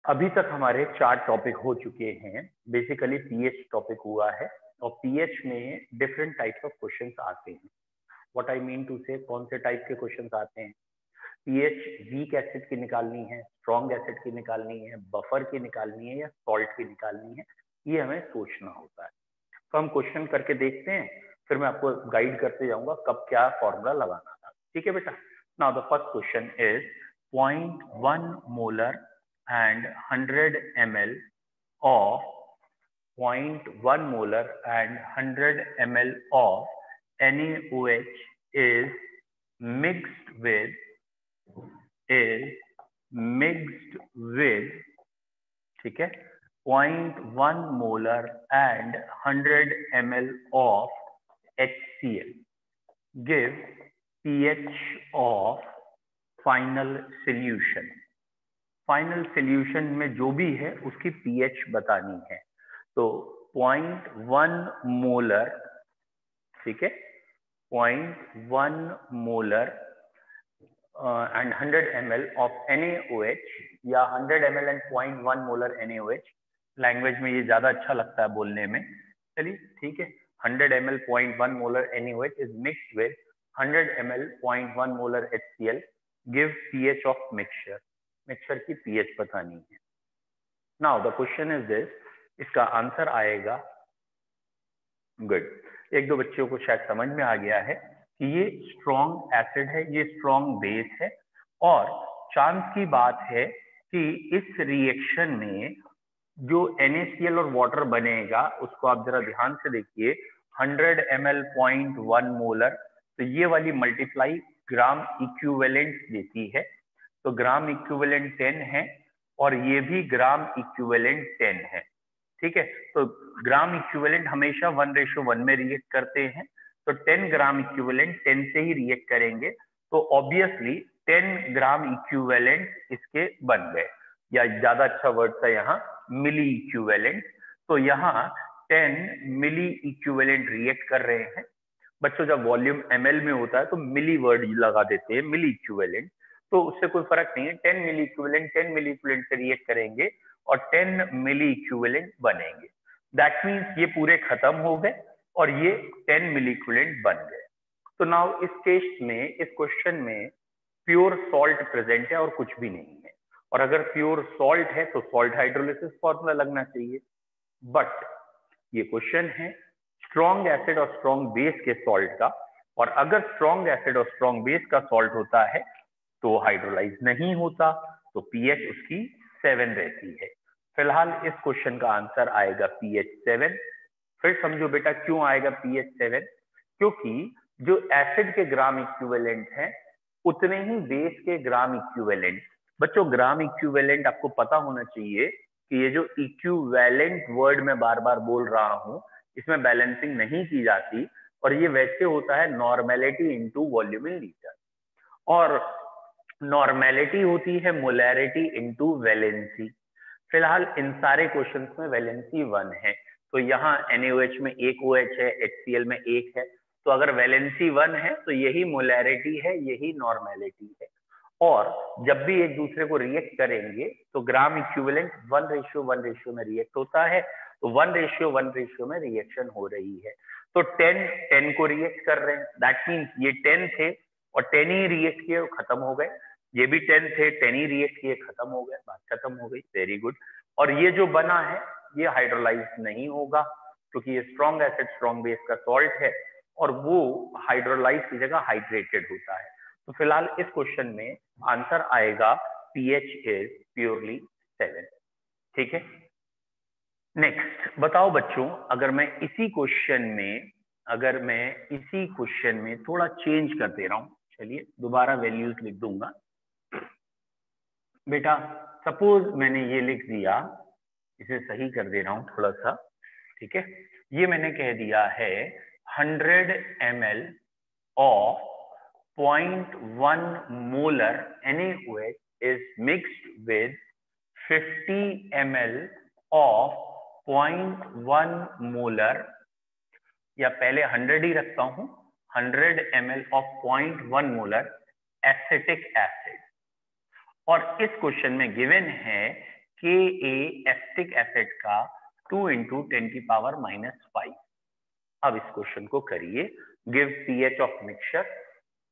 अभी तक हमारे 4 टॉपिक हो चुके हैं। बेसिकली पीएच टॉपिक हुआ है और पीएच में डिफरेंट टाइप्स ऑफ क्वेश्चंस आते हैं। व्हाट आई मीन टू से, कौन से टाइप के क्वेश्चंस आते हैं। पीएच वीक एसिड की निकालनी है, स्ट्रॉन्ग एसिड की निकालनी है, बफर की निकालनी है या सॉल्ट की निकालनी है, ये हमें सोचना होता है। तो हम क्वेश्चन करके देखते हैं, फिर मैं आपको गाइड करते जाऊंगा कब क्या फॉर्मूला लगाना था। ठीक है बेटा। Now the first question is 0.1 molar and 100 ml of 0.1 molar and 100 ml of NaOH is mixed with ठीक है 0.1 molar and 100 ml of HCl give pH of final solution। Final solution में जो भी है उसकी पीएच बतानी है। तो 0.1 मोलर, ठीक है, 0.1 molar and 100 ml of NaOH या 100 ml and 0.1 molar NaOH। Language में ये ज्यादा अच्छा लगता है बोलने में। चलिए ठीक है, 100 ml 0.1 molar NaOH is mixed with 100 ml 0.1 molar HCl give pH of mixture. Mixture की पीएच बतानी है। Now the question is this, इसका आंसर आएगा, गुड, एक दो बच्चों को शायद समझ में आ गया है कि ये स्ट्रॉन्ग एसिड है, ये स्ट्रॉन्ग बेस है और चांस की बात है कि इस रिएक्शन में जो NaCl और वाटर बनेगा उसको आप जरा ध्यान से देखिए। 100 ml 0.1 मोलर, तो ये वाली मल्टीप्लाई ग्राम इक्विवेलेंट देती है, तो ग्राम इक्विवेलेंट 10 है और ये भी ग्राम इक्विवेलेंट 10 है। ठीक है, तो ग्राम इक्विवेलेंट हमेशा 1:1 में रिएक्ट करते हैं, तो 10 ग्राम इक्विवेलेंट 10 से ही रिएक्ट करेंगे, तो ऑब्वियसली 10 ग्राम इक्विवेलेंट इसके बन गए, या ज्यादा अच्छा वर्ड था यहाँ मिली इक्विवेलेंट। तो यहाँ 10 मिली इक्विवेलेंट रिएक्ट कर रहे हैं। बच्चों जब वॉल्यूम ml में होता है तो मिली वर्ड लगा देते हैं, मिली इक्विवेलेंट, तो उससे कोई फर्क नहीं है। 10 मिली इक्विवेलेंट से रिएक्ट करेंगे और 10 मिली इक्विवेलेंट बनेंगे। दैट मीन्स ये पूरे खत्म हो गए और ये 10 मिली इक्विवेलेंट बन गए। तो नाउ इस केस में, इस क्वेश्चन में प्योर सॉल्ट प्रेजेंट है और कुछ भी नहीं है, और अगर प्योर सॉल्ट है तो सॉल्ट हाइड्रोलिसिस फॉर्मूला लगना चाहिए। बट ये क्वेश्चन है स्ट्रॉन्ग एसिड और स्ट्रॉन्ग बेस के सॉल्ट का, और अगर स्ट्रॉन्ग एसिड और स्ट्रॉन्ग बेस का सॉल्ट होता है तो हाइड्रोलाइज नहीं होता, तो पीएच उसकी 7 रहती है। फिलहाल इस क्वेश्चन का आंसर आएगा पीएच 7। फिर समझो बेटा क्यों आएगा पीएच 7, क्योंकि जो एसिड के ग्राम इक्विवेलेंट हैं उतने ही बेस के ग्राम इक्विवेलेंट। बच्चों ग्राम इक्विवेलेंट आपको पता होना चाहिए कि ये जो इक्विवेलेंट वर्ड मैं बार बार बोल रहा हूं, इसमें बैलेंसिंग नहीं की जाती, और ये वैसे होता है normality into volume in litre, और नॉर्मेलिटी होती है मोलैरिटी इनटू वैलेंसी। फिलहाल इन सारे क्वेश्चंस में वैलेंसी 1 है, तो यहाँ NaOH में एक OH है, HCl में एक है, तो अगर वैलेंसी 1 है तो यही मोलैरिटी है, यही नॉर्मेलिटी है। और जब भी एक दूसरे को रिएक्ट करेंगे तो ग्राम इक्विवेलेंट 1:1 में रिएक्ट होता है, तो 1:1 में रिएक्शन हो रही है। तो 10 को रिएक्ट कर रहे हैं, दैट मीन्स ये 10 थे और 10 ही रिएक्ट किए और खत्म हो गए, ये भी 10 थे 10 ही रिएक्ट किए खत्म हो गए, बात खत्म हो गई, वेरी गुड। और ये जो बना है ये हाइड्रोलाइज नहीं होगा, क्योंकि ये स्ट्रॉन्ग एसिड स्ट्रॉन्ग बेस का सॉल्ट है और वो हाइड्रोलाइज की जगह हाइड्रेटेड होता है। तो फिलहाल इस क्वेश्चन में आंसर आएगा पीएच इज प्योरली 7। ठीक है, नेक्स्ट बताओ बच्चों, अगर मैं इसी क्वेश्चन में थोड़ा चेंज कर दे रहा हूं, चलिए दोबारा वैल्यूज लिख दूंगा। बेटा सपोज मैंने ये लिख दिया, इसे सही कर दे रहा हूं थोड़ा सा, ठीक है, ये मैंने कह दिया है 100 ml of 0.1 molar NaOH is mixed with 50 ml of 0.1 molar, या पहले 100 ही रखता हूं, 100 ml of 0.1 molar acetic acid. और इस क्वेश्चन में गिवन है Ka एसिटिक एसिड का 2 × 10⁻⁵। अब इस क्वेश्चन को करिए। Give pH of mixture,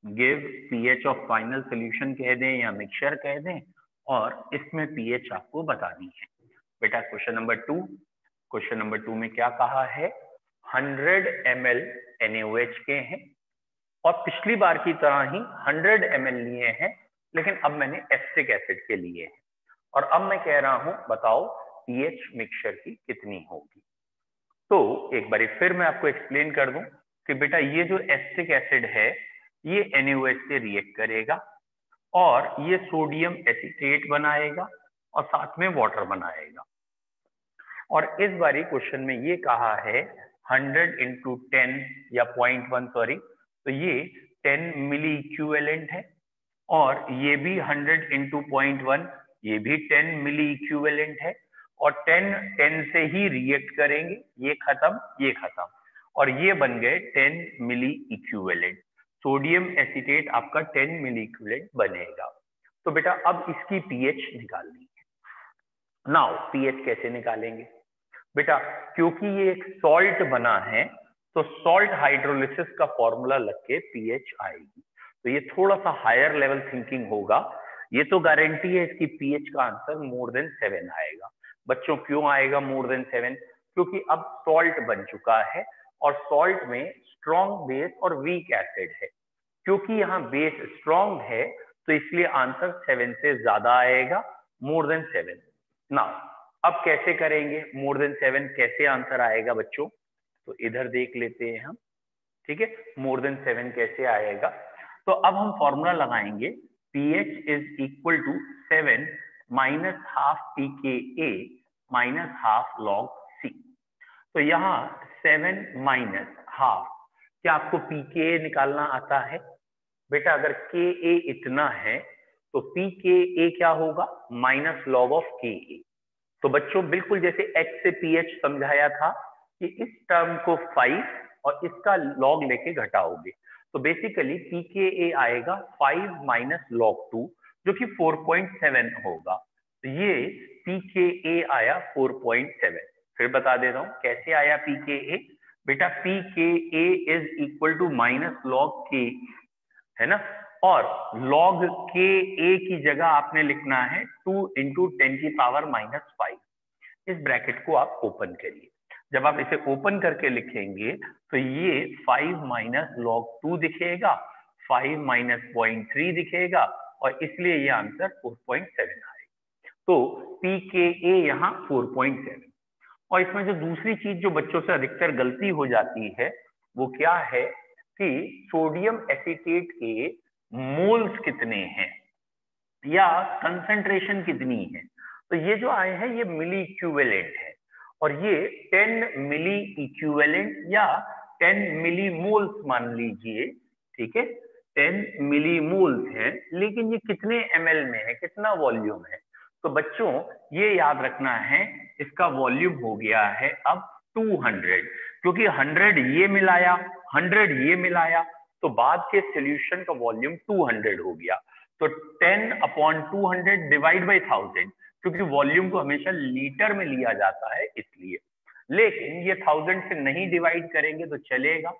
give pH of final solution कह दें या मिक्सचर कह दें, और इसमें पीएच आपको बतानी है। बेटा क्वेश्चन नंबर 2 में क्या कहा है? 100 ml NaOH के हैं और पिछली बार की तरह ही 100 ml लिए हैं, लेकिन अब मैंने एसिटिक एसिड के लिए हैं और अब मैं कह रहा हूं बताओ पीएच मिक्सचर की कितनी होगी। तो एक बार फिर मैं आपको एक्सप्लेन कर दूं कि बेटा ये जो एसिटिक एसिड है ये NaOH से रिएक्ट करेगा और ये सोडियम एसीटेट बनाएगा और साथ में वाटर बनाएगा। और इस बारी क्वेश्चन में ये कहा है 100 × 10 या 0.1 सॉरी, तो ये 10 मिली इक्विवेलेंट है और ये भी 100 × 0.1 ये भी 10 मिली इक्विवेलेंट है और 10 से ही रिएक्ट करेंगे, ये खत्म और ये बन गए 10 मिली इक्विवेलेंट। सोडियम एसीटेट आपका 10 मिली इक्विवेलेंट बनेगा। तो बेटा अब इसकी पीएच निकालनी है। नाउ पीएच कैसे निकालेंगे बेटा? क्योंकि ये एक सॉल्ट बना है तो सॉल्ट हाइड्रोलिसिस का फॉर्मूला लग के पीएच आएगी। तो ये थोड़ा सा हायर लेवल थिंकिंग होगा। ये तो गारंटी है इसकी पीएच का आंसर मोर देन 7 आएगा। बच्चों क्यों आएगा मोर देन 7? क्योंकि अब सॉल्ट बन चुका है और सॉल्ट में स्ट्रॉन्ग बेस और वीक एसिड है। क्योंकि यहाँ बेस स्ट्रॉन्ग है तो इसलिए आंसर 7 से ज्यादा आएगा, मोर देन 7। नाउ अब कैसे करेंगे मोर देन 7? कैसे आंसर आएगा बच्चों? तो इधर देख लेते हैं हम, ठीक है। मोर देन 7 कैसे आएगा? तो अब हम फॉर्मूला लगाएंगे pH is equal to 7 minus half pKa minus half log C। तो यहाँ 7 माइनस हाफ, क्या आपको pKa निकालना आता है? बेटा अगर Ka इतना है तो pKa क्या होगा? Minus log of Ka। तो बच्चों बिल्कुल जैसे H से pH समझाया था कि इस टर्म को 5 और इसका log लेके घटाओगे, तो बेसिकली pKa आएगा 5 माइनस log 2 जो कि 4.7 होगा। तो ये pKa आया 4.7। फिर बता दे रहा हूं कैसे आया pKa। बेटा pKa is equal to minus log K, है ना, और log Ka की जगह आपने लिखना है 2 × 10⁻⁵। इस ब्रैकेट को आप ओपन करिए। जब आप इसे ओपन करके लिखेंगे तो ये 5 माइनस log 2 दिखेगा, 5 माइनस 0.3 दिखेगा और इसलिए ये आंसर 4.7 आएगा। तो pKa यहाँ 4.7। और इसमें जो दूसरी चीज जो बच्चों से अधिकतर गलती हो जाती है वो क्या है कि सोडियम एसीटेट के मोल्स कितने हैं या कंसंट्रेशन कितनी है। तो ये जो आए हैं ये मिली इक्विवेलेंट है और ये 10 मिली इक्विवेलेंट या 10 मिली मोल्स मान लीजिए, ठीक है, 10 मिली मोल्स है, लेकिन ये कितने ml में है, कितना वॉल्यूम है? तो बच्चों ये याद रखना है इसका वॉल्यूम हो गया है अब 200, क्योंकि 100 ये मिलाया 100 ये मिलाया तो बाद के सॉल्यूशन का वॉल्यूम 200 हो गया। तो 10/200 डिवाइड बाई 1000, क्योंकि वॉल्यूम को हमेशा लीटर में लिया जाता है इसलिए। लेकिन ये 1000 से नहीं डिवाइड करेंगे तो चलेगा।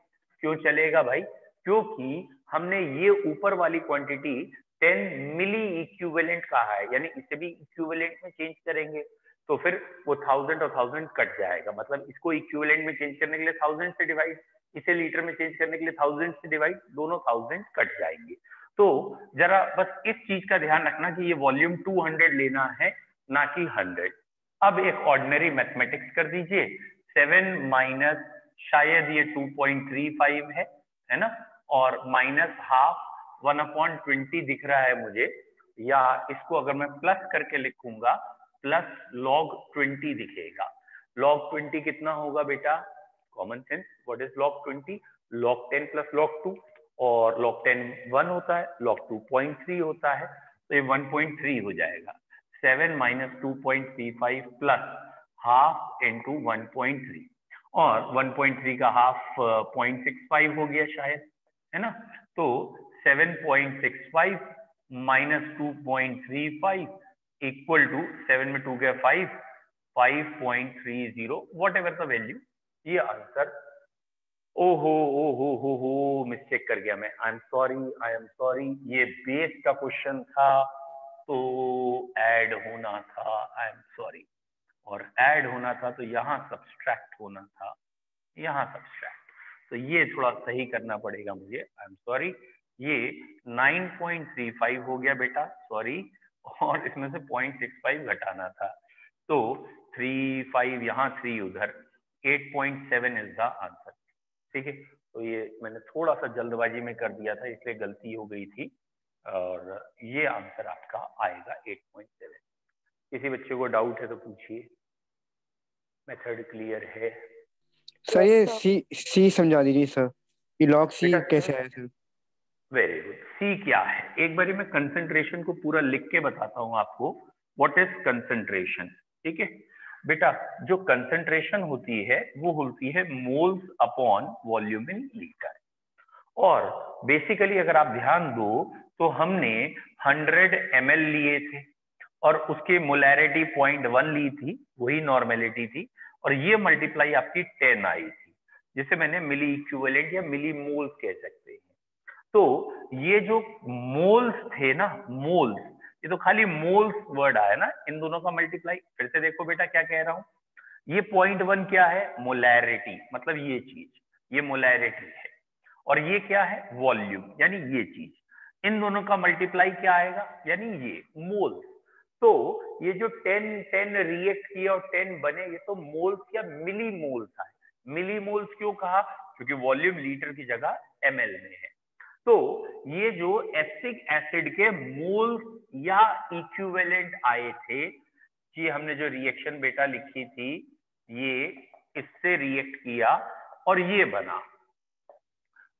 क्यों चलेगा भाई? क्योंकि हमने ये ऊपर वाली क्वांटिटी 10 मिली इक्विवेलेंट कहा है, यानी इसे भी इक्विवेलेंट में चेंज करेंगे तो फिर वो 1000 और 1000 कट जाएगा। मतलब इसको इक्विवेलेंट में चेंज करने के लिए 1000 से डिवाइड, इसे लीटर में चेंज करने के लिए 1000 से डिवाइड, दोनों 1000 कट जाएंगे। तो जरा बस इस चीज का ध्यान रखना कि ये वॉल्यूम 200 लेना है ना कि 100। अब एक ऑर्डिनरी मैथमेटिक्स कर दीजिए। 7 माइनस शायद ये 2.35 है ना, और माइनस हाफ 1/20 दिख रहा है मुझे, या इसको अगर मैं प्लस करके लिखूंगा प्लस log 20 दिखेगा। log 20 कितना होगा बेटा? Common sense, what is log 20? log 10 plus log 2, और log 10 1 होता है, log 2 0.3 होता है, तो ये 1.3 हो जाएगा। 7 माइनस 2.35 प्लस हाफ इंटू 1.3, और 1.3 का हाफ 0.65 हो गया शायद, है ना। तो 7.65 माइनस 2.35 इक्वल टू 7 में 2 गया 5, 5.30 वॉट एवर द वैल्यू। ये आंसर, ओहो हो मिस्टेक कर गया मैं, आई एम सॉरी, ये बेस का क्वेश्चन था तो ऐड होना था, आई एम सॉरी, और ऐड होना था तो यहाँ सब्सट्रैक्ट होना था, यहाँ सब्सट्रैक्ट, तो ये थोड़ा सही करना पड़ेगा मुझे, आई एम सॉरी। ये 9.35 हो गया बेटा, सॉरी, और इसमें से 0.65 घटाना था, तो 3, 5 यहाँ, 3 उधर, 8.7 इज द आंसर। ठीक है, तो ये मैंने थोड़ा सा जल्दबाजी में कर दिया था इसलिए गलती हो गई थी, और ये आंसर आपका आएगा 8.7। किसी बच्चे को डाउट है तो पूछिए, मेथड क्लियर है? सर ये सी समझा दीजिए सर, ये लॉग सी बेटा कैसे है सर? वेरी गुड, सी क्या है, एक बारी मैं कंसंट्रेशन को पूरा लिख के बताता हूं आपको, व्हाट इज कंसंट्रेशन। ठीक है बेटा, जो कंसंट्रेशन होती है वो होती है moles upon volume in litre, और बेसिकली अगर आप ध्यान दो तो हमने 100 ml लिए थे और उसकी मोलैरिटी 0.1 ली थी, वही नॉर्मेलिटी थी, और ये मल्टीप्लाई आपकी 10 आई थी, जिसे मैंने मिली इक्विवेलेंट या मिली मोल्स कह सकते हैं। तो ये जो मोल्स थे ना, मोल्स, ये तो खाली मोल्स वर्ड आया ना, इन दोनों का मल्टीप्लाई, फिर से देखो बेटा क्या कह रहा हूं, ये 0.1 क्या है, मोलैरिटी, मतलब ये चीज, ये मोलैरिटी है, और ये क्या है, वॉल्यूम, यानी ये चीज, इन दोनों का मल्टीप्लाई क्या आएगा, यानी ये मोल्स। तो ये जो 10 रिएक्ट किए और 10 बने, ये तो मोल्स या मिली मोल्स आए। मिली मोल्स क्यों कहा, क्योंकि वॉल्यूम लीटर की जगह ml में है। तो ये जो एसिटिक एसिड के मोल्स या इक्विवेलेंट आए थे, कि हमने जो रिएक्शन बेटा लिखी थी, ये इससे रिएक्ट किया और ये बना।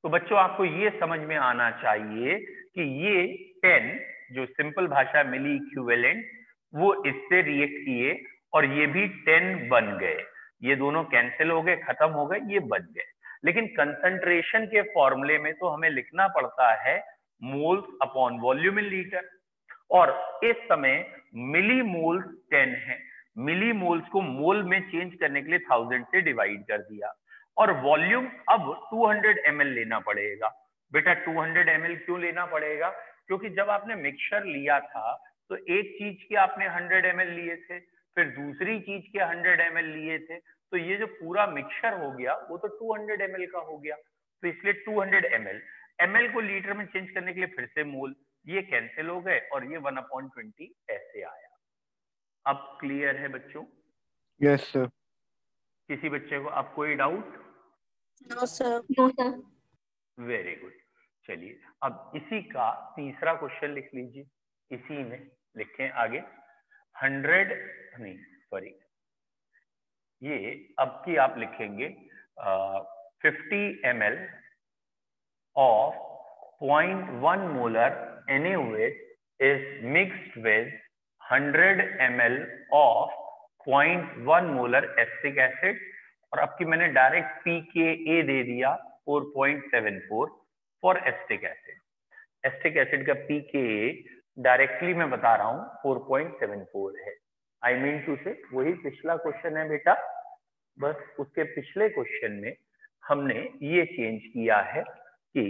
तो बच्चों आपको ये समझ में आना चाहिए कि ये 10 जो सिंपल भाषा मिली इक्विवेलेंट, वो इससे रिएक्ट किए और ये भी 10 बन गए, ये दोनों कैंसिल हो गए, खत्म हो गए, ये बन गए। लेकिन कंसंट्रेशन के फॉर्मूले में तो हमें लिखना पड़ता है moles upon volume in litre, और इस समय मिली मोल्स 10 है, मिली मोल्स को मोल में चेंज करने के लिए 1000 से डिवाइड कर दिया, और वॉल्यूम अब 200 ml लेना पड़ेगा। बेटा 200 ml क्यों लेना पड़ेगा, क्योंकि जब आपने मिक्सचर लिया था तो एक चीज के आपने 100 ml लिए थे, फिर दूसरी चीज के 100 ml लिए थे, तो ये जो पूरा मिक्सचर हो गया वो तो 200 ml का हो गया, तो इसलिए 200 ml को लीटर में चेंज करने के लिए फिर से मोल, ये कैंसिल हो गए और ये 1/20 ऐसे आया। अब क्लियर है बच्चों? Yes sir. किसी बच्चे को अब कोई doubt? No sir. Very good, चलिए अब इसी का तीसरा क्वेश्चन लिख लीजिए, इसी में लिखें आगे, 100 नहीं सॉरी, ये अब की आप लिखेंगे 50 ml of 0.1 molar NaOH is mixed with 100 ml of 0.1 molar acetic acid, और अब की मैंने डायरेक्ट pKa दे दिया 4.74 for acetic acid. Acetic acid का pKa डायरेक्टली मैं बता रहा हूं 4.74 है। आई मीन टू से वही पिछला क्वेश्चन है बेटा, बस उसके पिछले क्वेश्चन में हमने ये चेंज किया है कि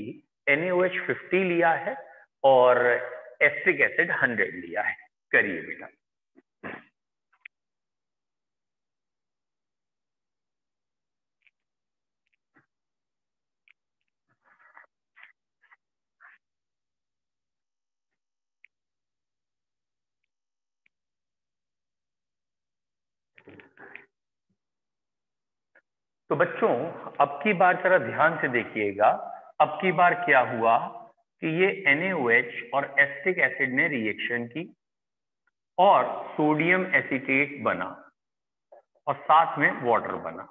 NaOH 50 लिया है और एसिटिक एसिड 100 लिया है। करिए बेटा। तो बच्चों अब की बार जरा ध्यान से देखिएगा, अब की बार क्या हुआ कि ये NaOH और एसिटिक एसिड ने रिएक्शन की और सोडियम एसीटेट बना और साथ में वाटर बना।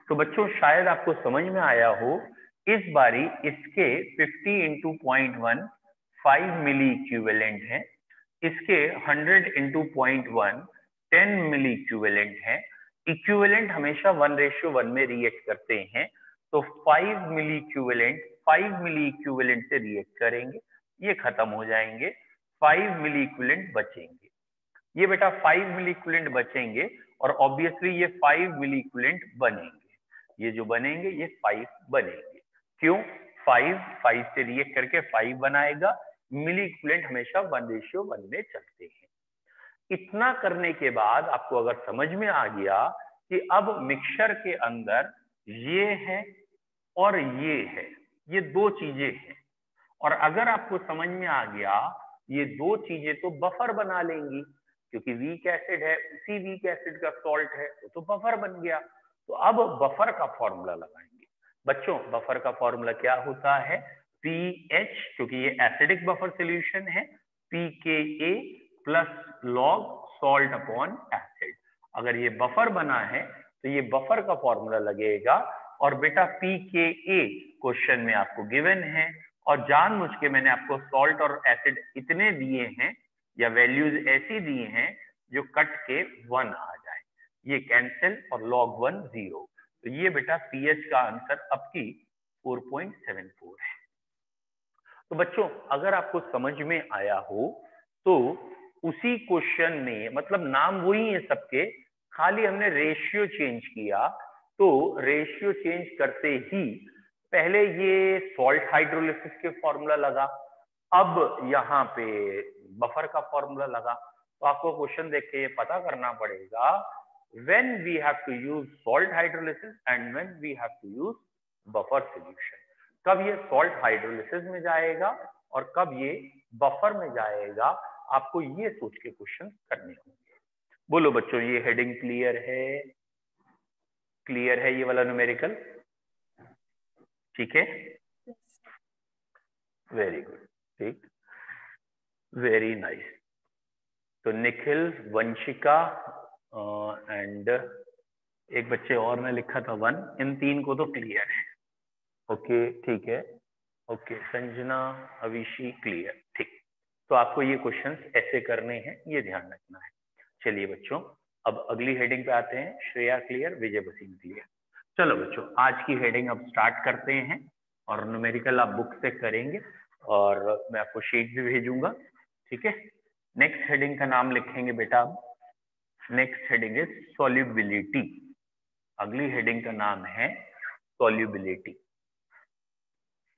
तो बच्चों शायद आपको समझ में आया हो, इस बारी इसके 50 इंटू 0.1 5 मिली इक्विवेलेंट है, इसके 100 इंटू 0.1 10 मिली इक्विवेलेंट है। इक्विवेलेंट हमेशा 1:1 में रिएक्ट करते हैं, तो 5 मिली इक्विवेलेंट 5 मिली इक्विवेलेंट से रिएक्ट करेंगे, ये खत्म हो जाएंगे, 5 मिली इक्विवेलेंट बचेंगे। ये बेटा 5 मिली इक्विवेलेंट बचेंगे और ऑब्वियसली ये 5 मिली इक्विवेलेंट बनेंगे। ये जो बनेंगे ये 5 बनेंगे। क्यों? 5 से रिएक्ट करके 5 बनाएगा। मिली इक्विवेलेंट हमेशा 1:1 में चलते हैं। इतना करने के बाद आपको अगर समझ में आ गया कि अब मिक्सचर के अंदर ये है और ये है, ये दो चीजें हैं, और अगर आपको समझ में आ गया ये दो चीजें तो बफर बना लेंगी, क्योंकि वीक एसिड है, उसी वीक एसिड का सॉल्ट है तो बफर बन गया। तो अब बफर का फॉर्मूला लगाएंगे। बच्चों बफर का फॉर्मूला क्या होता है? पीएच, क्योंकि ये एसिडिक बफर सॉल्यूशन है, pKa plus log salt upon acid. अगर ये बफर बना है तो ये बफर का फॉर्मूला लगेगा। और बेटा pKa क्वेश्चन में आपको गिवन है, और जानबूझ के मैंने आपको सॉल्ट और एसिड इतने दिए हैं या वैल्यूज ऐसी दी हैं जो कट के 1 आ जाए, ये कैंसिल और log 1 0। तो ये बेटा पीएच का आंसर आपकी 4.74 है। तो बच्चों अगर आपको समझ में आया हो तो उसी क्वेश्चन में, मतलब नाम वही है सबके, खाली हमने रेशियो चेंज किया। तो रेशियो चेंज करते ही पहले ये सॉल्ट हाइड्रोलिसिस के फॉर्मूला लगा, अब यहाँ पे बफर का फॉर्मूला लगा। तो आपको क्वेश्चन देख के ये पता करना पड़ेगा when we have to use salt hydrolysis and when we have to use buffer solution। कब ये सॉल्ट हाइड्रोलिसिस में जाएगा और कब ये बफर में जाएगा, आपको ये सोच के क्वेश्चन करने होंगे। बोलो बच्चों ये हेडिंग क्लियर है? क्लियर है ये वाला न्यूमेरिकल? ठीक है, वेरी गुड, ठीक, वेरी नाइस। तो निखिल, वंशिका एंड एक बच्चे और ने लिखा था 1, इन 3 को तो क्लियर है। ओके ठीक है, ओके संजना, अविशी क्लियर, ठीक। तो आपको ये क्वेश्चंस ऐसे करने हैं, ये ध्यान रखना है। चलिए बच्चों अब अगली हेडिंग पे आते हैं। श्रेया क्लियर, विजय बसीन क्लियर। चलो बच्चों आज की हेडिंग अब स्टार्ट करते हैं और न्यूमेरिकल आप बुक से करेंगे और मैं आपको शीट भी भेजूंगा, ठीक है। नेक्स्ट हेडिंग का नाम लिखेंगे बेटा, नेक्स्ट हेडिंग इज सॉल्युबिलिटी। अगली हेडिंग का नाम है solubility.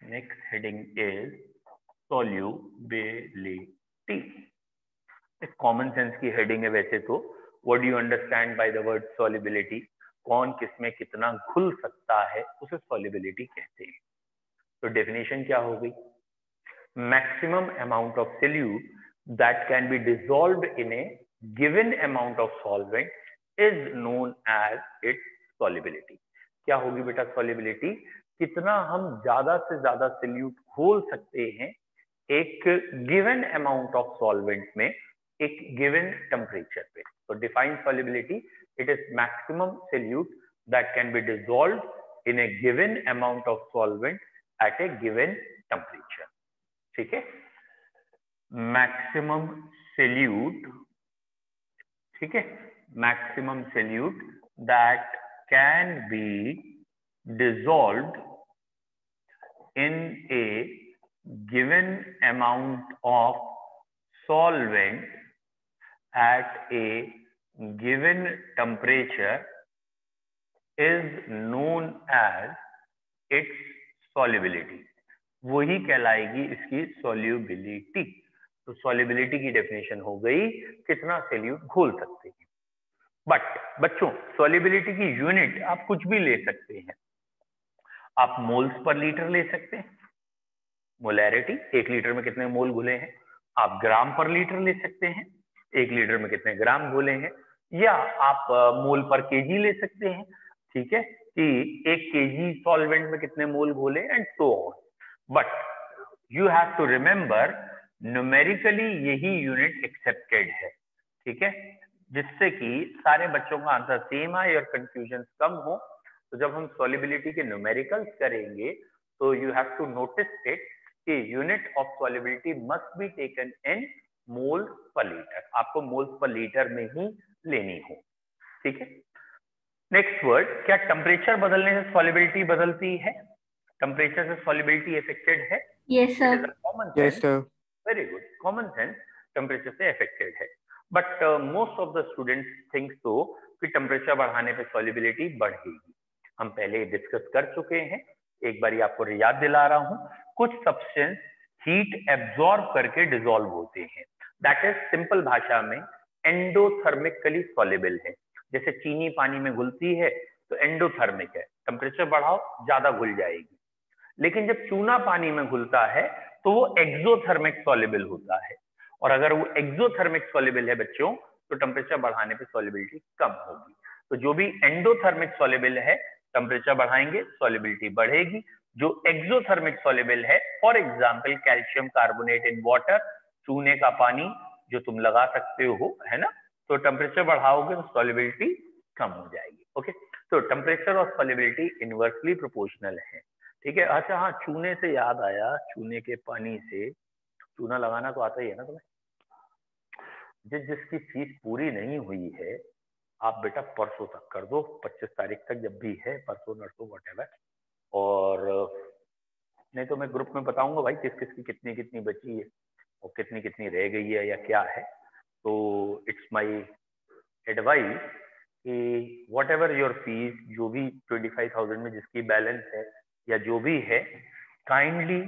Next heading is solubility. Common sense की हेडिंग है वैसे तो। What do you understand by the word solubility? कौन किसमें कितना घुल सकता है उसे सॉल्युबिलिटी कहते हैं। तो डेफिनेशन क्या होगी? Maximum amount of solute that can be dissolved in a given amount of solvent is known as its solubility. क्या होगी बेटा सॉल्युबिलिटी? कितना हम ज्यादा से ज्यादा सोल्यूट घोल सकते हैं एक गिवन अमाउंट ऑफ सॉल्वेंट में एक गिवन टेम्परेचर पे। तो define solubility, it is maximum solute that can be dissolved in a given amount of solvent eight A given temperature, ठीक है। मैक्सिमम सोल्यूट, ठीक है, maximum solute that can B dissolved in a given amount of solvent at a given temperature is known as its solubility। वही कहलाएगी इसकी solubility। तो solubility की definition हो गई कितना सोल्यूट घोल सकते हैं। बट बच्चों solubility की यूनिट आप कुछ भी ले सकते हैं। आप मोल्स पर लीटर ले सकते हैं, मोलैरिटी, 1 लीटर में कितने मोल घुले हैं। आप ग्राम पर लीटर ले सकते हैं, 1 लीटर में कितने ग्राम घुले हैं। या आप मोल पर केजी ले सकते हैं, ठीक है, कि 1 केजी सॉल्वेंट में कितने मोल घोले and so on. But you have to remember numerically यही यूनिट एक्सेप्टेड है, ठीक है, जिससे कि सारे बच्चों का आंसर सेम आए और कंफ्यूजन कम हो। तो जब हम सॉल्युबिलिटी के न्यूमेरिकल्स करेंगे तो you have to notice it कि unit of solubility must be taken in moles per litre. आपको मोल्स पर लीटर में ही लेनी हो, ठीक है। नेक्स्ट वर्ड, क्या टेम्परेचर बदलने से सॉल्युबिलिटी बदलती है? टेम्परेचर से सॉल्युबिलिटी अफेक्टेड है? Yes, sir. Yes, sir. Very good, common sense temperature से अफेक्टेड है। But most of the students think so कि टेम्परेचर बढ़ाने पे सॉल्युबिलिटी बढ़ेगी। हम पहले डिस्कस कर चुके हैं, एक बार आपको याद दिला रहा हूं। कुछ सब्सटेंस हीट एब्जॉर्ब करके डिसॉल्व होते हैं, दैट इज सिंपल भाषा में एंडोथर्मिकली सॉल्युबल है। जैसे चीनी पानी में घुलती है तो एंडोथर्मिक है, टेम्परेचर बढ़ाओ ज्यादा घुल जाएगी। लेकिन जब चूना पानी में घुलता है तो वो एक्सोथर्मिक सॉल्युबल होता है, और अगर वो एक्सोथर्मिक सॉल्युबल है बच्चों तो टेम्परेचर बढ़ाने पे सॉल्युबिलिटी कम होगी। तो जो भी एंडोथर्मिक सॉल्युबल है टेम्परेचर बढ़ाएंगे सॉल्युबिलिटी बढ़ेगी। जो एक्सोथर्मिक सॉल्युबल है, for example calcium carbonate in water, चूने का पानी जो तुम लगा सकते हो, है ना, तो टेम्परेचर बढ़ाओगे तो सॉल्युबिलिटी कम हो जाएगी। ओके, तो टेम्परेचर और सॉल्युबिलिटी इनवर्सली प्रोपोर्शनल है। ठीक है। अच्छा हाँ, चूने से याद आया, चूने के पानी से चूना लगाना तो आता ही है ना तुम्हें। जिसकी फीस पूरी नहीं हुई है आप बेटा परसों तक कर दो, 25 तारीख तक जब भी है, परसों नरसों व्हाटएवर, और नहीं तो मैं ग्रुप में बताऊंगा भाई किस किस की कितनी कितनी बची है और कितनी कितनी रह गई है या क्या है। तो इट्स माय एडवाइस कि व्हाटएवर योर फीस, जो भी 25,000 में जिसकी बैलेंस है या जो भी है, काइंडली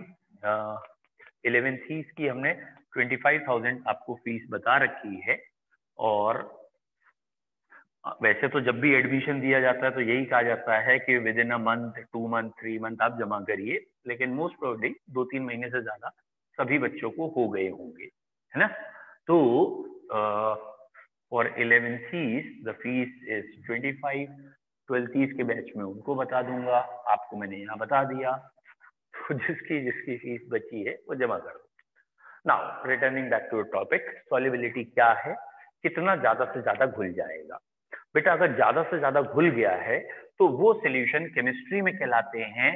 11th की हमने 25,000 आपको फीस बता रखी है। और वैसे तो जब भी एडमिशन दिया जाता है तो यही कहा जाता है कि with in a month, 2 month, 3 month आप जमा करिए, लेकिन मोस्ट प्रोबेबली 2-3 महीने से ज्यादा सभी बच्चों को हो गए होंगे, है ना। तो for 11th the fees is 25, 12th के बैच में उनको बता दूंगा, आपको मैंने यहाँ बता दिया। तो जिसकी जिसकी फीस बची है वो जमा कर दो। Now returning back to topic, solubility क्या है, कितना ज्यादा से ज्यादा घुल जाएगा। बेटा अगर ज्यादा से ज्यादा घुल गया है तो वो सॉल्यूशन केमिस्ट्री में कहलाते हैं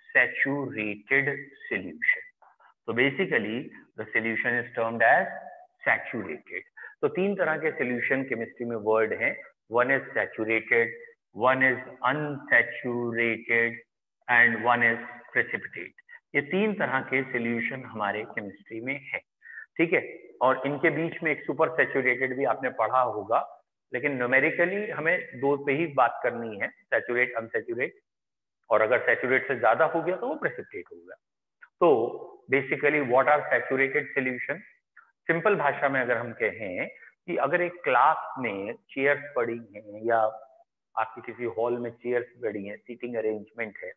सैचुरेटेड सॉल्यूशन। तो basically the solution is termed as saturated. तो 3 तरह के सॉल्यूशन केमिस्ट्री में वर्ड हैं, one is saturated, one is unsaturated and one is precipitate. ये 3 तरह के सॉल्यूशन हमारे केमिस्ट्री में है, ठीक है। और इनके बीच में एक सुपर सैचुरेटेड भी आपने पढ़ा होगा, लेकिन न्यूमेरिकली हमें 2 पे ही बात करनी है, सैचुरेट अनसैचुरेट, और अगर सैचुरेट से ज्यादा हो गया तो वो प्रेसिपिटेट हो गया। तो basically what are saturated solution, simple भाषा में अगर हम कहें कि अगर एक क्लास में चेयर्स पड़ी हैं या आपकी किसी हॉल में चेयर्स पड़ी हैं, सीटिंग अरेंजमेंट है,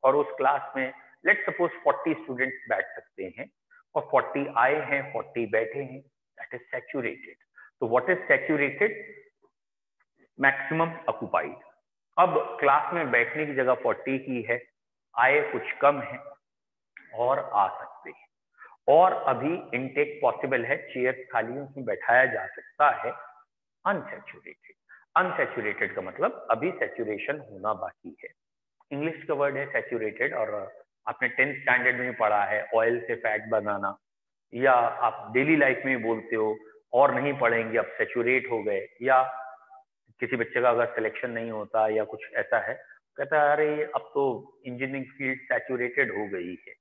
और उस क्लास में लेट सपोज 40 स्टूडेंट्स बैठ सकते हैं और 40 आए हैं, 40 बैठे हैं, दैट इज सैचुरेटेड। तो what is saturated, maximum occupied. अब क्लास में बैठने की जगह 40 की है, आए कुछ कम है और आ सकते हैं, और अभी इनटेक पॉसिबल है, चेयर खाली उसमें बैठाया जा सकता है, अनसैचुरेटेड। अनसैचुरेटेड का मतलब अभी सैचुरेशन होना बाकी है। इंग्लिश का वर्ड है सैचुरेटेड, और आपने 10th स्टैंडर्ड में पढ़ा है ऑयल से फैट बनाना, या आप डेली लाइफ में बोलते हो, और नहीं पढ़ेंगे अब सैचुरेट हो गए, या किसी बच्चे का अगर सिलेक्शन नहीं होता या कुछ ऐसा है, कहता है अरे अब तो इंजीनियरिंग फील्ड सैचुरेटेड हो गई है,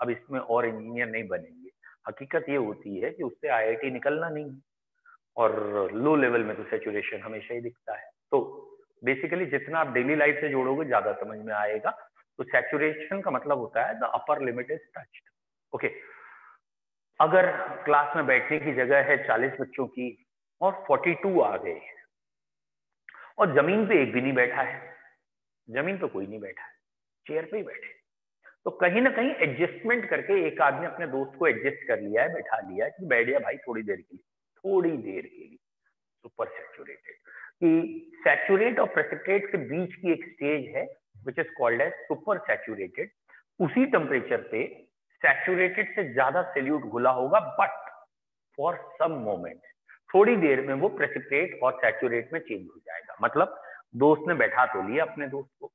अब इसमें और इंजीनियर नहीं बनेंगे। हकीकत ये होती है कि उससे आईआईटी निकलना नहीं, और लो लेवल में तो सैचुरेशन हमेशा ही दिखता है। तो बेसिकली जितना आप डेली लाइफ से जोड़ोगे ज्यादा समझ में आएगा। तो सैचुरेशन का मतलब होता है the upper limit is touched. Okay, अगर क्लास में बैठने की जगह है 40 बच्चों की और 42 आ गए और जमीन पे एक भी नहीं बैठा है, जमीन पे कोई नहीं बैठा है, चेयर पे ही बैठे, तो कहीं ना कहीं एडजस्टमेंट करके एक आदमी अपने दोस्त को एडजस्ट कर लिया है, बैठा लिया है कि बैठ गया भाई थोड़ी देर के लिए, थोड़ी देर के लिए। सुपर सैचुरेटेड कि सैचुरेट और प्रेसिपिटेट के बीच की एक स्टेज है which is called as super saturated. उसी टेम्परेचर पे सैचुरेटेड से ज्यादा सैल्यूट घुला होगा, बट फॉर सम मोमेंट थोड़ी देर में वो प्रेसिपिटेट और सैचुरेट में चेंज हो जाएगा। मतलब दोस्त ने बैठा तो लिया अपने दोस्त को,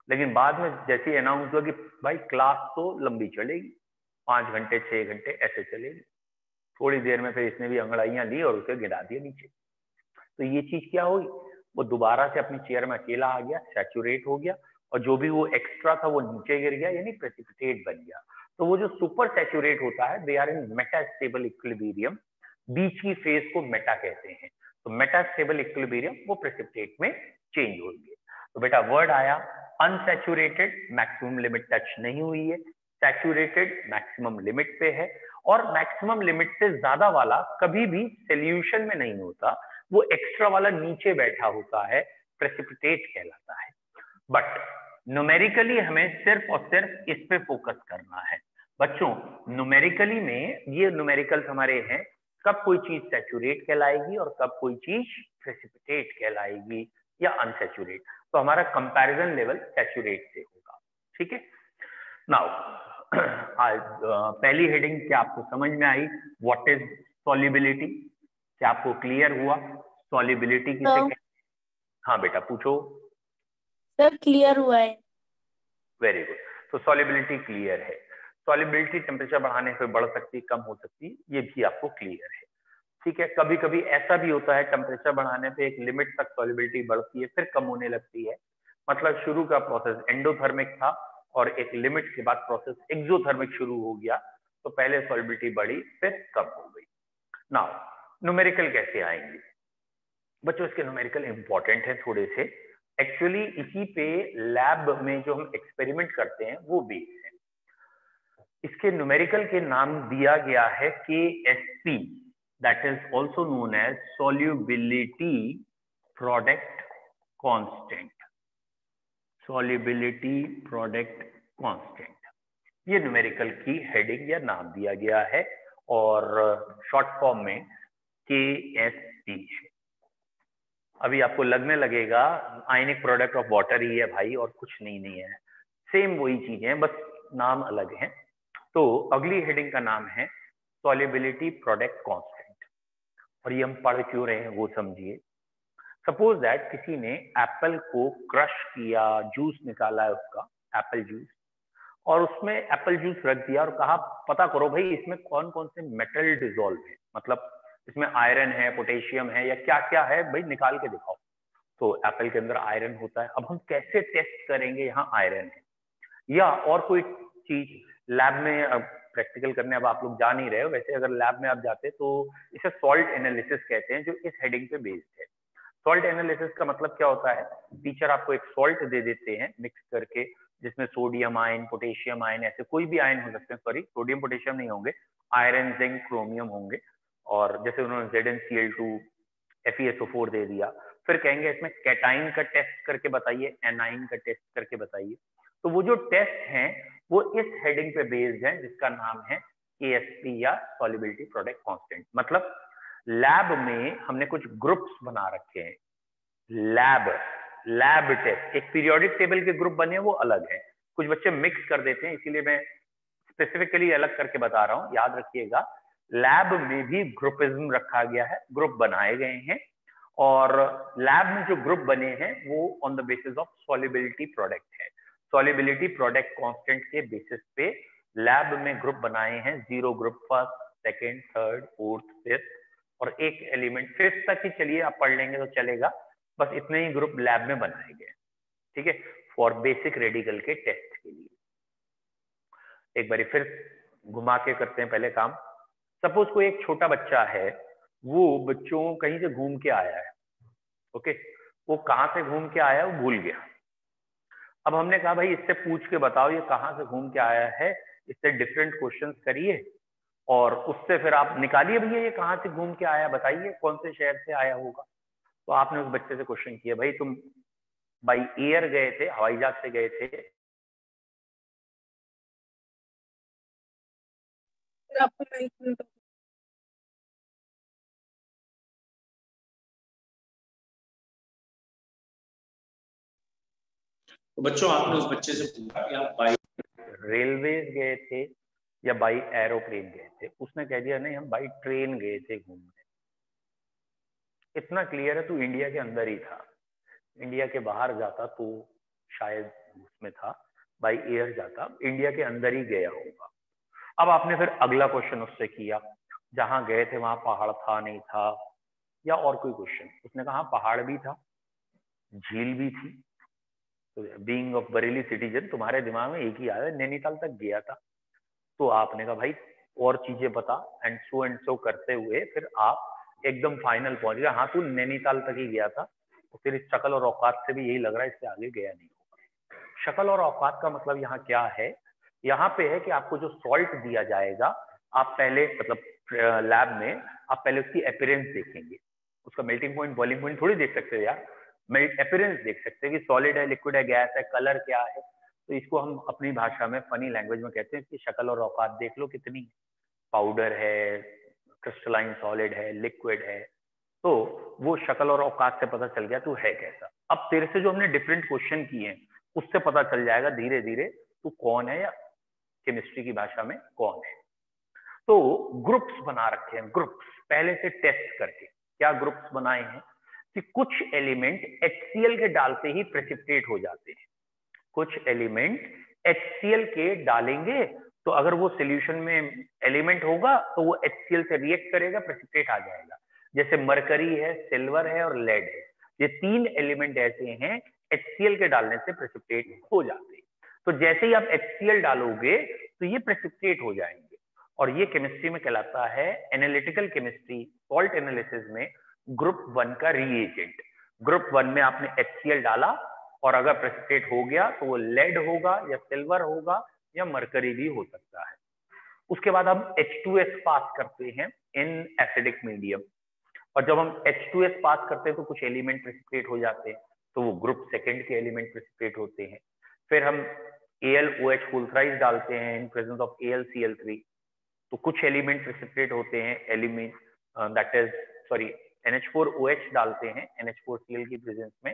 लेकिन बाद में जैसे अनाउंस हुआ कि भाई क्लास तो लंबी चलेगी, 5 घंटे 6 घंटे ऐसे चलेगी, थोड़ी देर में फिर इसने भी अंगड़ाइयां ली और उसे गिरा दिया नीचे। तो ये चीज क्या हुई, वो दोबारा से अपनी चेयर में अकेला आ गया, सैचुरेट हो गया, और जो भी वो एक्स्ट्रा था वो नीचे गिर गया, यानी प्रेसिपिटेट बन गया। तो वो जो सुपर सैचुरेट होता है, they are in metastable equilibrium, बीच की फेज को मेटा कहते हैं। तो मेटा स्टेबल इक्विलिब्रियम वो प्रेसिपिटेट में चेंज होगी। तो बेटा वर्ड आया अनसैचुरेटेड, मैक्सिमम लिमिट टच नहीं हुई है, सैचुरेटेड मैक्सिमम लिमिट पे है, और मैक्सिमम लिमिट से ज्यादा वाला कभी भी सॉल्यूशन में नहीं होता, वो एक्स्ट्रा वाला नीचे बैठा होता है, प्रेसिपिटेट कहलाता है। बट न्यूमेरिकली हमें सिर्फ और सिर्फ इस पे फोकस करना है बच्चों। न्यूमेरिकली में ये न्यूमेरिकल्स हमारे हैं, कब कोई चीज सैचुरेट कहलाएगी और कब कोई चीज प्रेसिपिटेट कहलाएगी या अनसैचुरेट। तो हमारा कंपैरिजन लेवल सैचुरेट से होगा, ठीक है। नाउ आज पहली हेडिंग क्या आपको समझ में आई? What is solubility? क्या आपको क्लियर हुआ सॉल्युबिलिटी किसे कहते हैं? हाँ बेटा पूछो। सर क्लियर हुआ है। Very good. तो सॉल्युबिलिटी क्लियर है। सॉल्युबिलिटी टेम्परेचर बढ़ाने से बढ़ सकती, कम हो सकती, ये भी आपको क्लियर है, ठीक है। कभी कभी ऐसा भी होता है टेम्परेचर बढ़ाने पे एक लिमिट तक सॉल्युबिलिटी बढ़ती है, फिर कम होने लगती है। मतलब शुरू का प्रोसेस एंडोथर्मिक था और एक लिमिट के बाद प्रोसेस एक्सोथर्मिक शुरू हो गया, तो पहले सॉल्युबिलिटी बढ़ी फिर कम हो गई। नाउ न्यूमेरिकल कैसे आएंगे बच्चों? इसके न्यूमेरिकल इंपॉर्टेंट है थोड़े से। एक्चुअली इसी पे लैब में जो हम एक्सपेरिमेंट करते हैं वो बेस है। इसके न्यूमेरिकल के नाम दिया गया है KSP, that is also known as solubility product constant. Solubility product constant, ये न्यूमेरिकल की हेडिंग या नाम दिया गया है और शॉर्ट फॉर्म में KSP है। अभी आपको लगने लगेगा आयनिक प्रोडक्ट ऑफ वाटर ही है भाई और कुछ नहीं है, सेम वही चीजें हैं, बस नाम अलग है। तो अगली हेडिंग का नाम है सॉल्युबिलिटी प्रोडक्ट कांस्टेंट, और ये हम पढ़ क्यों रहे हैं वो समझिए। सपोज दैट किसी ने एप्पल को क्रश किया, जूस निकाला है उसका, एप्पल जूस, और उसमें एप्पल जूस रख दिया और कहा पता करो भाई इसमें कौन कौन से मेटल डिसॉल्व है, मतलब इसमें आयरन है, पोटेशियम है, या क्या क्या है भाई निकाल के दिखाओ। तो एप्पल के अंदर आयरन होता है। अब हम कैसे टेस्ट करेंगे यहाँ आयरन है या और कोई चीज? लैब में प्रैक्टिकल करने अब आप लोग जा नहीं रहे हो, वैसे अगर लैब में आप जाते तो इसे सॉल्ट एनालिसिस कहते हैं, जो इस हेडिंग पे बेस्ड है। सॉल्ट एनालिसिस का मतलब क्या होता है? टीचर आपको एक सॉल्ट दे देते हैं मिक्स करके, जिसमें सोडियम आयन, पोटेशियम आयन, ऐसे कोई भी आयन हो सकते हैं, सॉरी सोडियम पोटेशियम नहीं होंगे, आयरन, जिंक, क्रोमियम होंगे। और जैसे उन्होंने ZnCl2 FeSO4 दे दिया, फिर कहेंगे इसमें कैटाइन का टेस्ट करके बताइए, एनाइन का टेस्ट करके बताइए। तो वो जो टेस्ट हैं वो इस हेडिंग पे बेस्ड है, जिसका नाम है KSP या सॉल्युबिलिटी प्रोडक्ट कांस्टेंट। मतलब लैब में हमने कुछ ग्रुप्स बना रखे हैं, लैब टेस्ट, एक पीरियोडिक टेबल के ग्रुप बने हैं वो अलग है, कुछ बच्चे मिक्स कर देते हैं, इसीलिए मैं स्पेसिफिकली अलग करके बता रहा हूं, याद रखिएगा। लैब में भी ग्रुपिज्म रखा गया है, ग्रुप बनाए गए हैं, और लैब में जो ग्रुप बने हैं वो on the basis of solubility product है। सॉल्युबिलिटी प्रोडक्ट कांस्टेंट के बेसिस पे लैब में ग्रुप बनाए हैं, 0 group, first, second, third, fourth, fifth, और एक एलिमेंट फिफ्थ तक ही चलिए आप पढ़ लेंगे तो चलेगा, बस इतने ही ग्रुप लैब में बनाए गए, ठीक है, फॉर बेसिक रेडिकल के टेस्ट के लिए। एक बार फिर घुमा के करते हैं पहले काम। सपोज कोई एक छोटा बच्चा है, वो बच्चों कहीं से घूम के आया है, ओके, वो कहाँ से घूम के आया वो भूल गया। अब हमने कहा भाई इससे पूछ के बताओ ये कहाँ से घूम के आया है, इससे डिफरेंट क्वेश्चंस करिए और उससे फिर आप निकालिए भैया ये कहाँ से घूम के आया, बताइए कौन से शहर से आया होगा। तो आपने उस बच्चे से क्वेश्चन किया भाई तुम बाई एयर गए थे, हवाई जहाज से गए थे? आपको नहीं। तो बच्चों आपने उस बच्चे से पूछा कि आप बाई रेलवेज गए थे या बाई एरोप्लेन गए थे? उसने कह दिया नहीं हम बाई ट्रेन गए थे घूमने। इतना क्लियर है, तू इंडिया के अंदर ही था, इंडिया के बाहर जाता तो शायद उसमें था, बाई एयर जाता, इंडिया के अंदर ही गया होगा। अब आपने फिर अगला क्वेश्चन उससे किया, जहां गए थे वहां पहाड़ था नहीं था, या और कोई क्वेश्चन? उसने कहा पहाड़ भी था, झील भी थी। तो बीइंग ऑफ बरेली सिटीजन तुम्हारे दिमाग में एक ही आया, नैनीताल तक गया था। तो आपने कहा भाई और चीजें बता, एंड सो करते हुए फिर आप एकदम फाइनल पहुंच गया। हाँ तू नैनीताल तक ही गया था, तो फिर इस शक्ल और औकात से भी यही लग रहा है इससे आगे गया नहीं होगा। शक्ल और औकात का मतलब यहाँ क्या है, यहाँ पे है कि आपको जो सॉल्ट दिया जाएगा, आप पहले मतलब लैब में आप पहले उसकी अपीयरेंस देखेंगे, उसका मेल्टिंग पॉइंट बॉइलिंग पॉइंट थोड़ी देख सकते हो यार, अपीयरेंस देख सकते हैं कि सॉलिड है, लिक्विड है, गैस है, कलर क्या है। तो इसको हम अपनी भाषा में फनी लैंग्वेज में कहते हैं कि शक्ल और औकात देख लो कितनी, पाउडर है, क्रिस्टलाइन सॉलिड है, लिक्विड है। तो वो शक्ल और औकात से पता चल गया तू है कैसा। अब तेरे से जो हमने डिफरेंट क्वेश्चन किए हैं उससे पता चल जाएगा धीरे धीरे तू कौन है, या केमिस्ट्री की भाषा में कौन है। तो ग्रुप्स बना रखे हैं, ग्रुप्स पहले से टेस्ट करके। क्या ग्रुप्स बनाए हैं कि कुछ एलिमेंट HCl के डालते ही प्रेसिपिटेट हो जाते हैं। कुछ एलिमेंट HCl के डालेंगे तो अगर वो सॉल्यूशन में एलिमेंट होगा तो वो HCl से रिएक्ट करेगा, प्रेसिपिटेट आ जाएगा। जैसे मरकरी है, सिल्वर है और लेड है, ये 3 एलिमेंट ऐसे हैं HCl के डालने से प्रेसिपिटेट हो जाते हैं। तो जैसे ही आप HCl डालोगे तो ये प्रेसिपिटेट हो जाएंगे, और ये केमिस्ट्री में कहलाता है एनालिटिकल केमिस्ट्री, सॉल्ट एनालिसिस में ग्रुप 1 का रिएजेंट। ग्रुप 1 में आपने HCl डाला और अगर प्रेसिपिटेट हो गया तो वो लेड होगा या सिल्वर होगा या मरकरी भी हो सकता है। उसके बाद हम H2S पास करते हैं इन एसिडिक मीडियम, और जब हम H2S पास करते हैं तो कुछ एलिमेंट प्रेसिपिटेट हो जाते हैं, तो वो ग्रुप सेकंड के एलिमेंट प्रेसिपिटेट होते हैं। फिर हम AlOH फुल थ्राइस डालते हैं इन प्रेजेंस ऑफ AlCl3, तो कुछ एलिमेंट प्रेसिपिटेट होते हैं, element that is sorry NH4OH डालते हैं NH4Cl की प्रेजेंस में,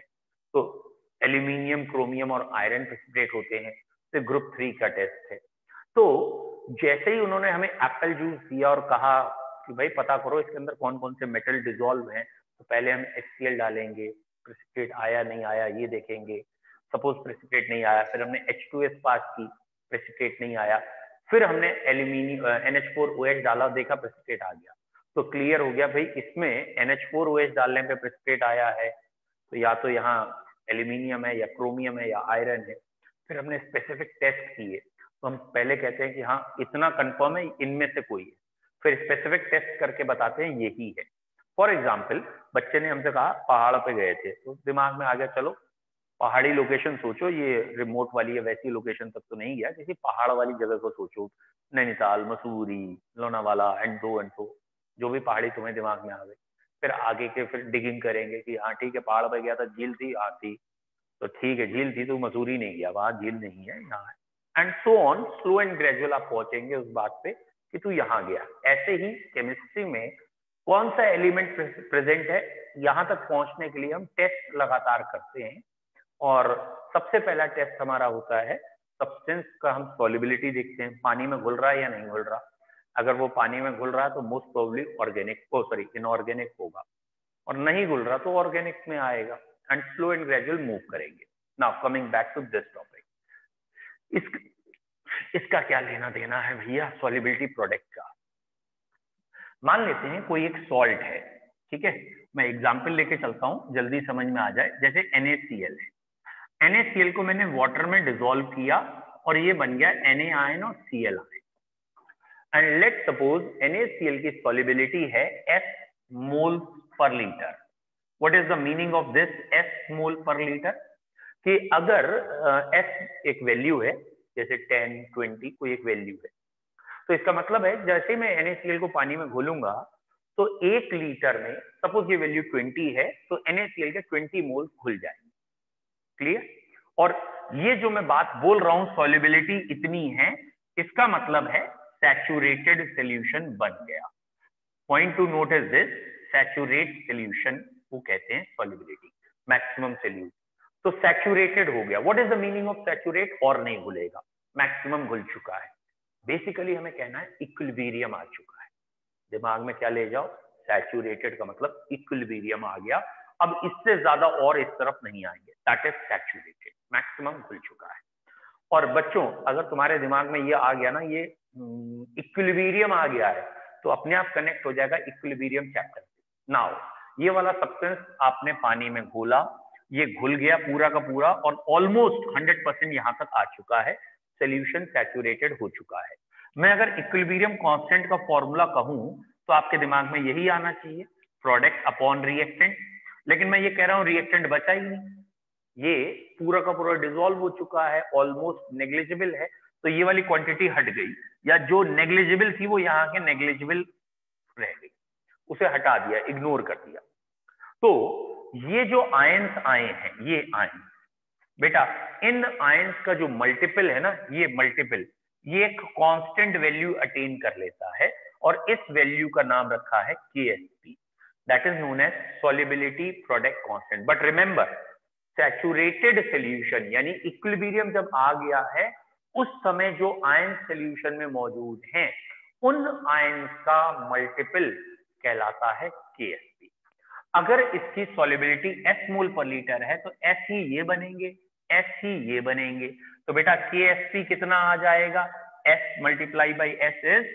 तो एल्यूमिनियम, क्रोमियम और आयरन प्रेसिपिटेट होते हैं। तो ग्रुप 3 का टेस्ट है। तो जैसे ही उन्होंने हमें एप्पल जूस दिया और कहा कि भाई पता करो इसके अंदर कौन कौन से मेटल डिसॉल्व हैं, तो पहले हम HCl डालेंगे, प्रेसिपिटेट आया नहीं आया ये देखेंगे। सपोज प्रेसिपिटेट नहीं आया, फिर हमने H2S पास की, प्रेसिपिटेट नहीं आया, फिर हमने एल्यूमिनियम NH4OH डाला, देखा प्रेसिपिटेट आ गया, तो क्लियर हो गया भाई इसमें NH4OH डालने पे प्रेसिपिटेट आया है, तो या तो यहाँ एल्यूमिनियम है या क्रोमियम है या आयरन है। फिर हमने स्पेसिफिक टेस्ट किए, तो हम पहले कहते हैं कि हाँ इतना कंफर्म है इनमें से कोई है, फिर स्पेसिफिक टेस्ट करके बताते हैं यही है। फॉर एग्जाम्पल बच्चे ने हमसे कहा पहाड़ पे गए थे, तो दिमाग में आ गया चलो पहाड़ी लोकेशन सोचो, ये रिमोट वाली या वैसी लोकेशन तक तो नहीं गया, किसी पहाड़ वाली जगह को सोचो, नैनीताल, मसूरी, लोनावाला एंड सो, जो भी पहाड़ी तुम्हें दिमाग में आ गई। फिर आगे के फिर डिगिंग करेंगे कि हाँ ठीक है पहाड़ पे गया था, झील थी, हाँ थी, तो ठीक है झील थी तो मसूरी नहीं गया, वहां झील नहीं है, यहाँ है, and so on. Slow and gradual आप पहुंचेंगे उस बात पे कि तू यहाँ गया। ऐसे ही केमिस्ट्री में कौन सा एलिमेंट प्रेजेंट है, यहाँ तक पहुंचने के लिए हम टेस्ट लगातार करते हैं, और सबसे पहला टेस्ट हमारा होता है सब्सटेंस का। हम सॉल्युबिलिटी देखते हैं, पानी में घुल रहा है या नहीं घुल रहा। अगर वो पानी में घुल रहा है तो मोस्ट प्रोबेबली ऑर्गेनिक इनऑर्गेनिक होगा, और नहीं घुल रहा तो ऑर्गेनिक में आएगा, and slow and gradual move करेंगे। Now coming back to this topic, इसका क्या लेना देना है भैया सॉल्युबिलिटी प्रोडक्ट का। मान लेते हैं कोई एक सॉल्ट है, ठीक है, मैं एग्जांपल लेके चलता हूं जल्दी समझ में आ जाए। जैसे NaCl है, NaCl को मैंने वाटर में डिसॉल्व किया और ये बन गया Na आयन और Cl ion, and let suppose NaCl की सॉल्युबिलिटी है S मोल पर litre. What is the meaning of this S मोल पर लीटर? कि अगर S एक वैल्यू है, जैसे 10, 20 कोई एक वैल्यू है, तो इसका मतलब है जैसे मैं NaCl को पानी में घोलूंगा तो 1 लीटर में सपोज ये वैल्यू 20 है तो NaCl के 20 मोल घुल जाएंगे। क्लियर? और ये जो मैं बात बोल रहा हूं सॉल्युबिलिटी इतनी है, इसका मतलब है सैचुरेटेड सॉल्यूशन बन गया। Point two note is this, saturate solution को कहते हैं सॉल्युबिलिटी, मैक्सिमम सॉल्यूट। तो सैचुरेटेड हो गया। What is the meaning of saturate? और नहीं घुलेगा, मैक्सिमम घुल चुका है। बेसिकली हमें कहना है इक्विलिब्रियम आ चुका है। दिमाग में क्या ले जाओ, सैचुरेटेड का मतलब इक्विलिब्रियम आ गया, अब इससे ज्यादा और इस तरफ नहीं आएंगे, दैट इज सैचुरेटेड, मैक्सिमम घुल चुका है। और बच्चों अगर तुम्हारे दिमाग में ये आ गया ना, ये इक्विलिब्रियम आ गया है, तो अपने आप कनेक्ट हो जाएगा इक्विलिब्रियम चैप्टर से। नाउ ये वाला सब्सटेंस आपने पानी में घोला, ये घुल गया पूरा का पूरा और ऑलमोस्ट 100% यहां तक आ चुका है, सोल्यूशन सैचुरेटेड हो चुका है। मैं अगर इक्विलिब्रियम कांस्टेंट का फॉर्मूला कहूं तो आपके दिमाग में यही आना चाहिए, प्रोडक्ट अपॉन रिएक्टेंट। लेकिन मैं ये कह रहा हूं रिएक्टेंट बचा ही नहीं, ये पूरा का पूरा डिसॉल्व हो चुका है, ऑलमोस्ट नेग्लिजिबल है, तो ये वाली क्वांटिटी हट गई, या जो नेग्लिजिबल थी वो यहाँ के नेग्लिजिबल रह गई, उसे हटा दिया, इग्नोर कर दिया। तो ये जो आयंस आए हैं, ये आयंस बेटा, इन आयंस का जो मल्टीपल है ना, ये मल्टीपल, ये एक कांस्टेंट वैल्यू अटेन कर लेता है और इस वैल्यू का नाम रखा है KSP, that is known as solubility product constant. But remember, saturated solution यानी इक्विलिब्रियम जब आ गया है, उस समय जो आयंस सॉल्यूशन में मौजूद हैं, उन आयंस का मल्टीपल कहलाता है KSP। अगर इसकी सॉल्युबिलिटी S मोल पर लीटर है तो S ही ये बनेंगे, S ही ये बनेंगे। तो बेटा KSP कितना आ जाएगा, S multiply by S is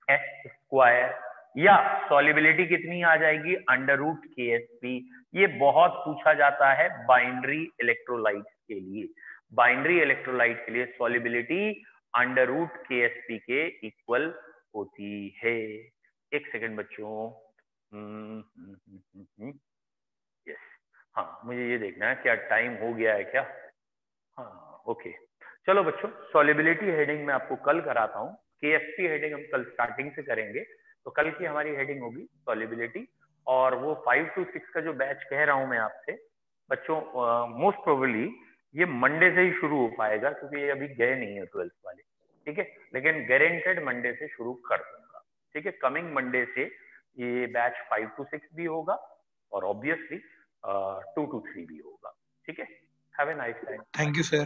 S square, या सॉल्युबिलिटी कितनी आ जाएगी, अंडर रूट KSP। ये बहुत पूछा जाता है बाइनरी इलेक्ट्रोलाइट के लिए, बाइनरी इलेक्ट्रोलाइट के लिए सॉल्युबिलिटी अंडर रूट KSP के इक्वल होती है। एक सेकेंड बच्चों, यस, हाँ मुझे ये देखना है क्या टाइम हो गया है क्या। हाँ ओके, चलो बच्चों, सॉल्युबिलिटी हेडिंग मैं आपको कल कराता हूँ, KSP हेडिंग हम कल स्टार्टिंग से करेंगे। तो कल की हमारी हेडिंग होगी सॉल्युबिलिटी, और वो 5 to 6 का जो बैच कह रहा हूं मैं आपसे बच्चों, मोस्ट प्रोबेबली ये मंडे से ही शुरू हो पाएगा, क्योंकि ये अभी गए नहीं है 12th वाले, ठीक है, लेकिन गारंटेड मंडे से शुरू कर दूंगा, ठीक है। कमिंग मंडे से ये बैच 5 to 6 भी होगा और ऑब्वियसली 2 to 3 भी होगा, ठीक है। Have a nice time. Thank you sir.